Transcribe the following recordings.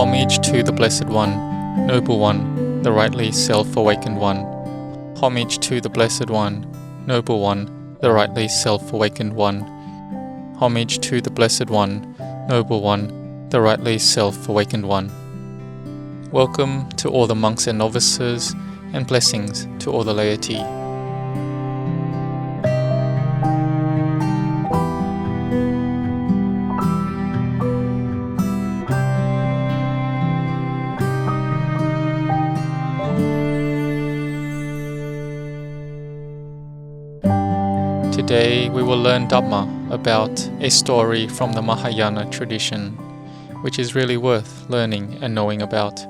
Homage to the Blessed One, Noble One, the rightly self-awakened One. Homage to the Blessed One, Noble One, the rightly self-awakened One. Homage to the Blessed One, Noble One, the rightly self-awakened One. Welcome to all the monks and novices, and blessings to all the laity. Today we will learn Dhamma about a story from the Mahayana tradition, which is really worth learning and knowing about.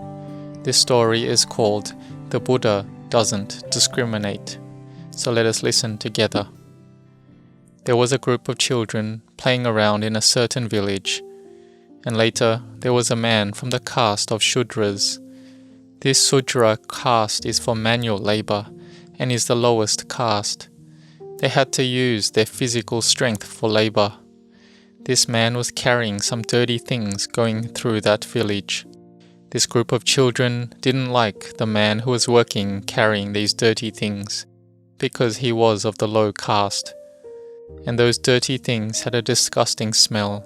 This story is called The Buddha Doesn't Discriminate. So let us listen together. There was a group of children playing around in a certain village, and later there was a man from the caste of Shudras. This Sudra caste is for manual labor and is the lowest caste. They had to use their physical strength for labor. This man was carrying some dirty things going through that village. This group of children didn't like the man who was working carrying these dirty things, because he was of the low caste. And those dirty things had a disgusting smell.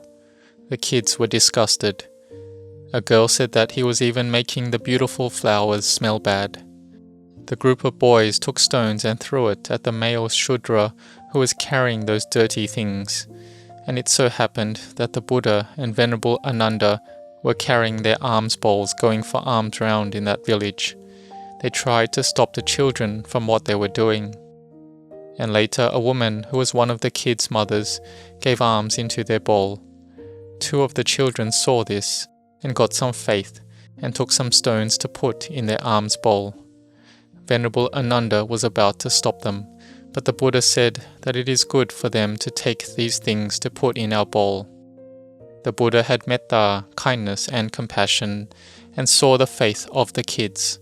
The kids were disgusted. A girl said that he was even making the beautiful flowers smell bad. The group of boys took stones and threw it at the male Shudra who was carrying those dirty things. And it so happened that the Buddha and Venerable Ananda were carrying their alms bowls going for alms round in that village. They tried to stop the children from what they were doing. And later a woman who was one of the kids' mothers gave alms into their bowl. Two of the children saw this and got some faith and took some stones to put in their alms bowl. Venerable Ananda was about to stop them, but the Buddha said that it is good for them to take these things to put in our bowl. The Buddha had metta, kindness and compassion, and saw the faith of the kids.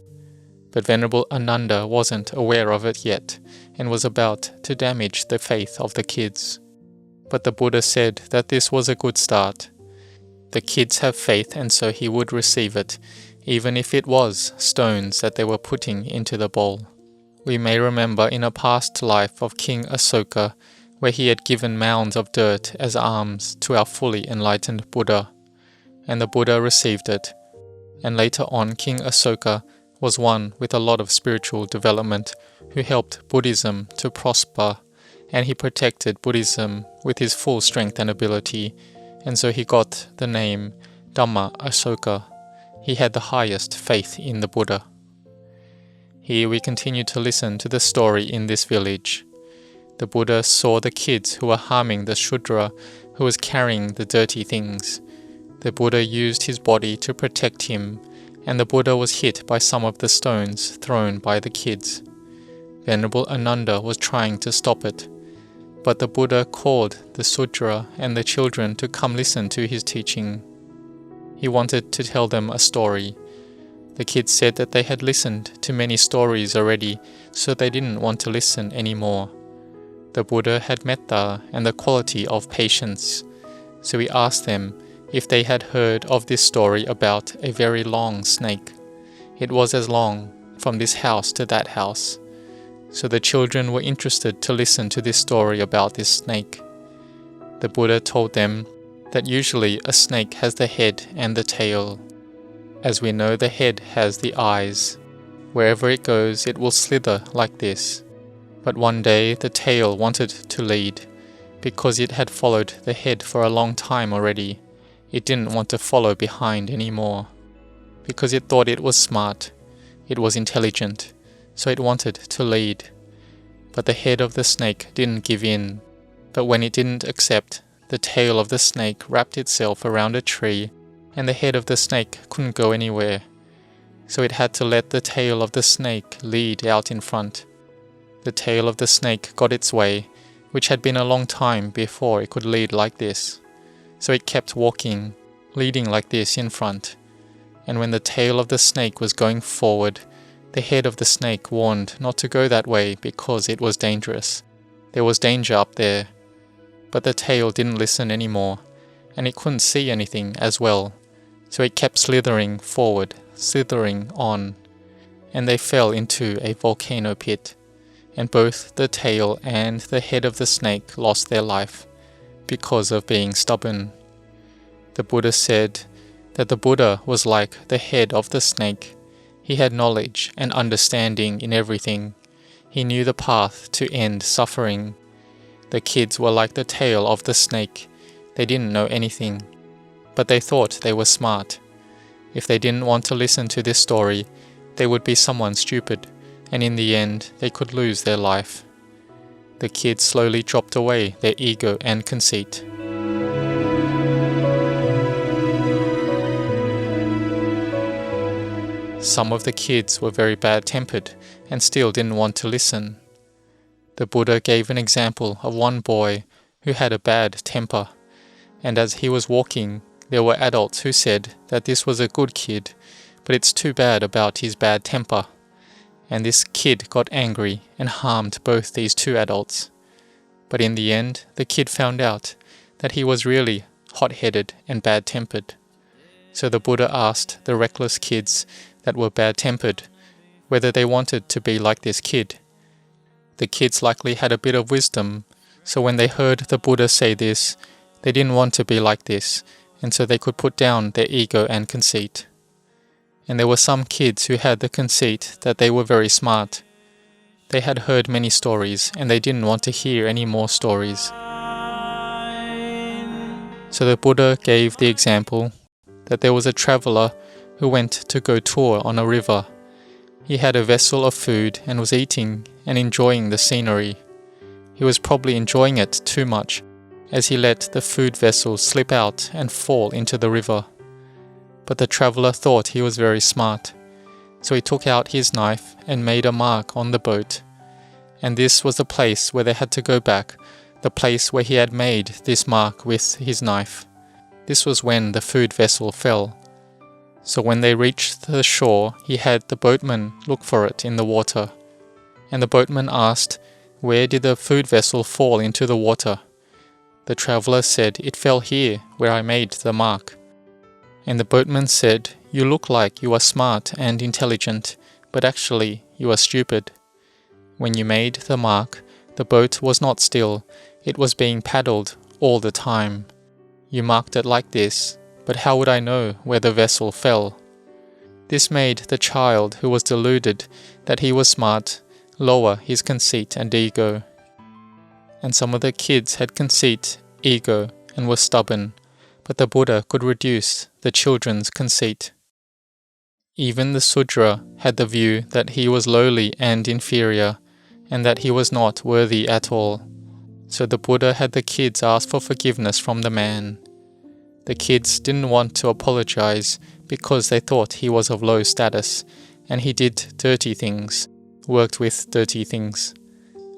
But Venerable Ananda wasn't aware of it yet, and was about to damage the faith of the kids. But the Buddha said that this was a good start. The kids have faith, and so he would receive it, even if it was stones that they were putting into the bowl. We may remember in a past life of King Asoka, where he had given mounds of dirt as alms to our fully enlightened Buddha, and the Buddha received it. And later on, King Asoka was one with a lot of spiritual development who helped Buddhism to prosper, and he protected Buddhism with his full strength and ability, and so he got the name Dhamma Asoka. He had the highest faith in the Buddha. Here we continue to listen to the story in this village. The Buddha saw the kids who were harming the Shudra who was carrying the dirty things. The Buddha used his body to protect him, and the Buddha was hit by some of the stones thrown by the kids. Venerable Ananda was trying to stop it, but the Buddha called the Sudra and the children to come listen to his teaching. He wanted to tell them a story. The kids said that they had listened to many stories already, so they didn't want to listen anymore. The Buddha had metta and the quality of patience, so he asked them if they had heard of this story about a very long snake. It was as long from this house to that house. So the children were interested to listen to this story about this snake. The Buddha told them that usually a snake has the head and the tail. As we know, the head has the eyes. Wherever it goes, it will slither like this. But one day the tail wanted to lead, because it had followed the head for a long time already. It didn't want to follow behind anymore, because it thought it was smart, it was intelligent, so it wanted to lead. But the head of the snake didn't give in, but when it didn't accept, the tail of the snake wrapped itself around a tree, and the head of the snake couldn't go anywhere. So it had to let the tail of the snake lead out in front. The tail of the snake got its way, which had been a long time before it could lead like this. So it kept walking, leading like this in front. And when the tail of the snake was going forward, the head of the snake warned not to go that way because it was dangerous. There was danger up there. But the tail didn't listen anymore, and it couldn't see anything as well. So it kept slithering forward, slithering on, and they fell into a volcano pit, and both the tail and the head of the snake lost their life because of being stubborn. The Buddha said that the Buddha was like the head of the snake. He had knowledge and understanding in everything. He knew the path to end suffering. The kids were like the tail of the snake. They didn't know anything, but they thought they were smart. If they didn't want to listen to this story, they would be someone stupid, and in the end, they could lose their life. The kids slowly dropped away their ego and conceit. Some of the kids were very bad-tempered and still didn't want to listen. The Buddha gave an example of one boy who had a bad temper, and as he was walking, there were adults who said that this was a good kid, but it's too bad about his bad temper. And this kid got angry and harmed both these two adults. But in the end, the kid found out that he was really hot-headed and bad-tempered. So the Buddha asked the reckless kids that were bad-tempered whether they wanted to be like this kid. The kids likely had a bit of wisdom, so when they heard the Buddha say this, they didn't want to be like this, and so they could put down their ego and conceit. And there were some kids who had the conceit that they were very smart. They had heard many stories, and they didn't want to hear any more stories. So the Buddha gave the example that there was a traveler who went to go tour on a river. He had a vessel of food and was eating and enjoying the scenery. He was probably enjoying it too much, as he let the food vessel slip out and fall into the river. But the traveler thought he was very smart, so he took out his knife and made a mark on the boat. And this was the place where they had to go back, the place where he had made this mark with his knife. This was when the food vessel fell. So when they reached the shore, he had the boatman look for it in the water. And the boatman asked, "Where did the food vessel fall into the water?" The traveler said, "It fell here, where I made the mark." And the boatman said, "You look like you are smart and intelligent, but actually you are stupid. When you made the mark, the boat was not still, it was being paddled all the time. You marked it like this, but how would I know where the vessel fell?" This made the child who was deluded that he was smart lower his conceit and ego. And some of the kids had conceit, ego, and were stubborn, but the Buddha could reduce the children's conceit. Even the Sudra had the view that he was lowly and inferior, and that he was not worthy at all. So the Buddha had the kids ask for forgiveness from the man. The kids didn't want to apologize because they thought he was of low status, and he did dirty things, worked with dirty things.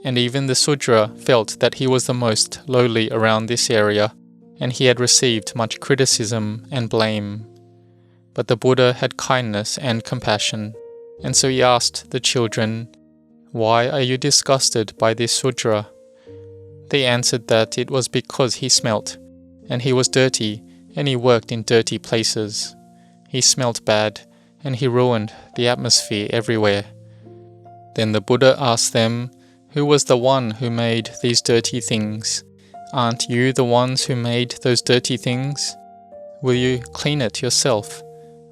And even the Sudra felt that he was the most lowly around this area, and he had received much criticism and blame. But the Buddha had kindness and compassion, and so he asked the children, "Why are you disgusted by this Sudra?" They answered that it was because he smelt, and he was dirty, and he worked in dirty places. He smelt bad, and he ruined the atmosphere everywhere. Then the Buddha asked them, "Who was the one who made these dirty things? Aren't you the ones who made those dirty things? Will you clean it yourself?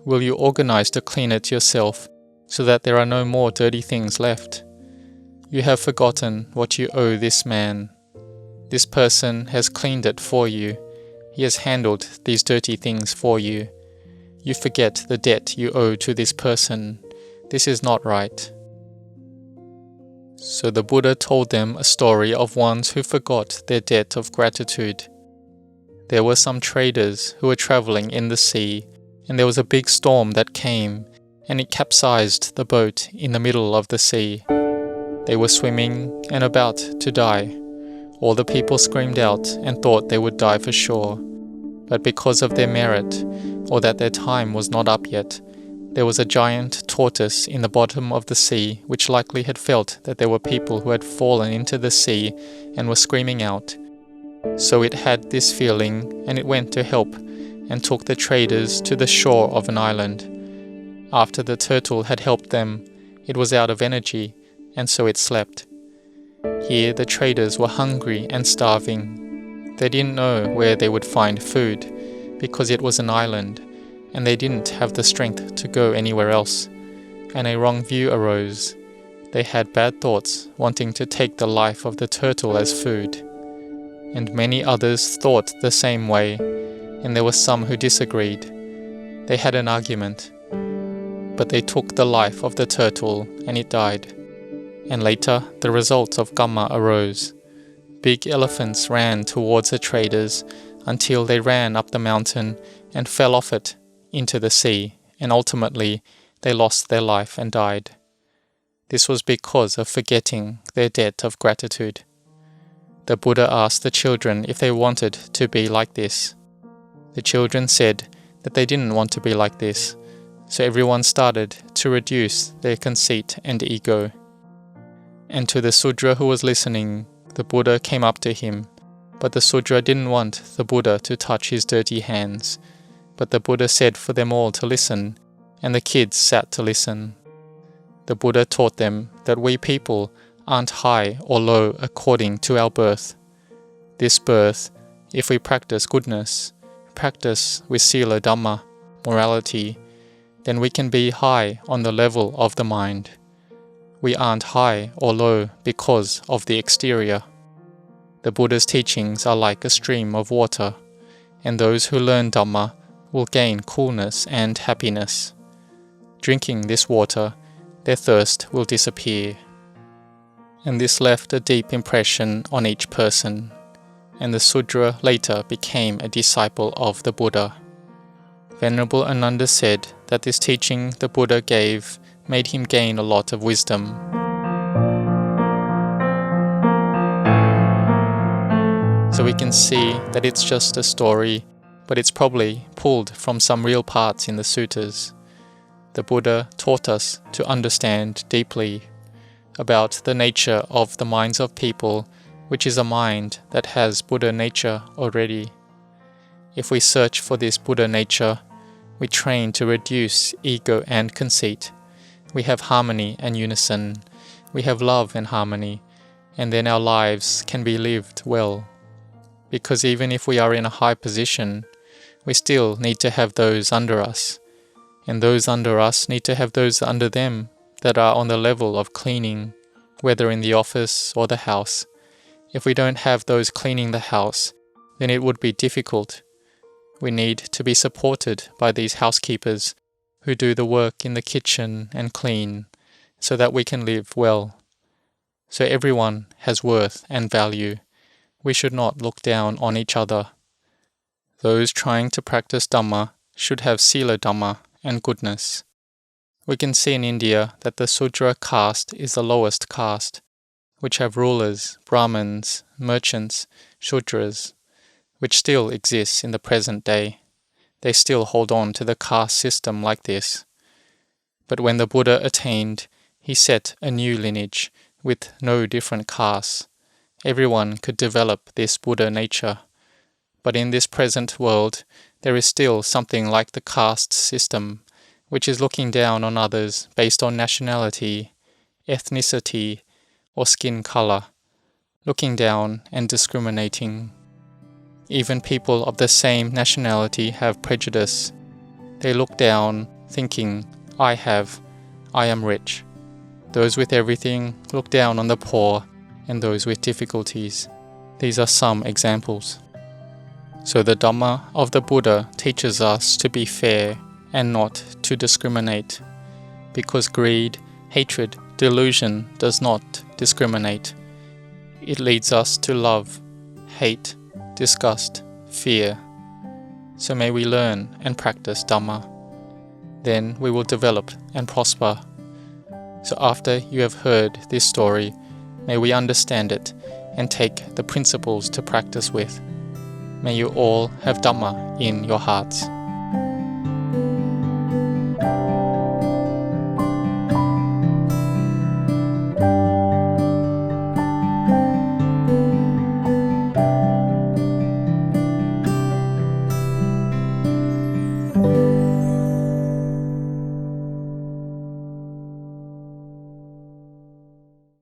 Will you organize to clean it yourself so that there are no more dirty things left? You have forgotten what you owe this man. This person has cleaned it for you. He has handled these dirty things for you. You forget the debt you owe to this person. This is not right." So the Buddha told them a story of ones who forgot their debt of gratitude. There were some traders who were traveling in the sea, and there was a big storm that came, and it capsized the boat in the middle of the sea. They were swimming and about to die. All the people screamed out and thought they would die for sure. But because of their merit, or that their time was not up yet, there was a giant tortoise in the bottom of the sea which likely had felt that there were people who had fallen into the sea and were screaming out. So it had this feeling, and it went to help, and took the traders to the shore of an island. After the turtle had helped them, it was out of energy, and so it slept. Here the traders were hungry and starving. They didn't know where they would find food, because it was an island, and they didn't have the strength to go anywhere else, and a wrong view arose. They had bad thoughts, wanting to take the life of the turtle as food. And many others thought the same way, and there were some who disagreed. They had an argument, but they took the life of the turtle, and it died. And later, the result of Dhamma arose. Big elephants ran towards the traders until they ran up the mountain and fell off it into the sea, and ultimately they lost their life and died. This was because of forgetting their debt of gratitude. The Buddha asked the children if they wanted to be like this. The children said that they didn't want to be like this, so everyone started to reduce their conceit and ego. And to the Sudra who was listening, the Buddha came up to him, but the Sudra didn't want the Buddha to touch his dirty hands. But the Buddha said for them all to listen, and the kids sat to listen. The Buddha taught them that we people aren't high or low according to our birth. This birth, if we practice goodness, practice with sila Dhamma, morality, then we can be high on the level of the mind. We aren't high or low because of the exterior. The Buddha's teachings are like a stream of water, and those who learn Dhamma will gain coolness and happiness. Drinking this water, their thirst will disappear. And this left a deep impression on each person, and the Sudra later became a disciple of the Buddha. Venerable Ananda said that this teaching the Buddha gave made him gain a lot of wisdom. So we can see that it's just a story, but it's probably pulled from some real parts in the suttas. The Buddha taught us to understand deeply about the nature of the minds of people, which is a mind that has Buddha nature already. If we search for this Buddha nature, we train to reduce ego and conceit. We have harmony and unison. We have love and harmony, and then our lives can be lived well. Because even if we are in a high position, we still need to have those under us, and those under us need to have those under them that are on the level of cleaning, whether in the office or the house. If we don't have those cleaning the house, then it would be difficult. We need to be supported by these housekeepers who do the work in the kitchen and clean, so that we can live well. So everyone has worth and value. We should not look down on each other. Those trying to practice Dhamma should have sila Dhamma and goodness. We can see in India that the Sudra caste is the lowest caste, which have rulers, Brahmins, merchants, Shudras, which still exists in the present day. They still hold on to the caste system like this. But when the Buddha attained, he set a new lineage with no different castes. Everyone could develop this Buddha nature. But in this present world, there is still something like the caste system, which is looking down on others based on nationality, ethnicity, or skin color, looking down and discriminating. Even people of the same nationality have prejudice. They look down, thinking, I am rich. Those with everything look down on the poor and those with difficulties. These are some examples. So the Dhamma of the Buddha teaches us to be fair and not to discriminate, because greed, hatred, delusion does not discriminate. It leads us to love, hate, disgust, fear. So may we learn and practice Dhamma. Then we will develop and prosper. So after you have heard this story, may we understand it and take the principles to practice with. May you all have Dhamma in your hearts.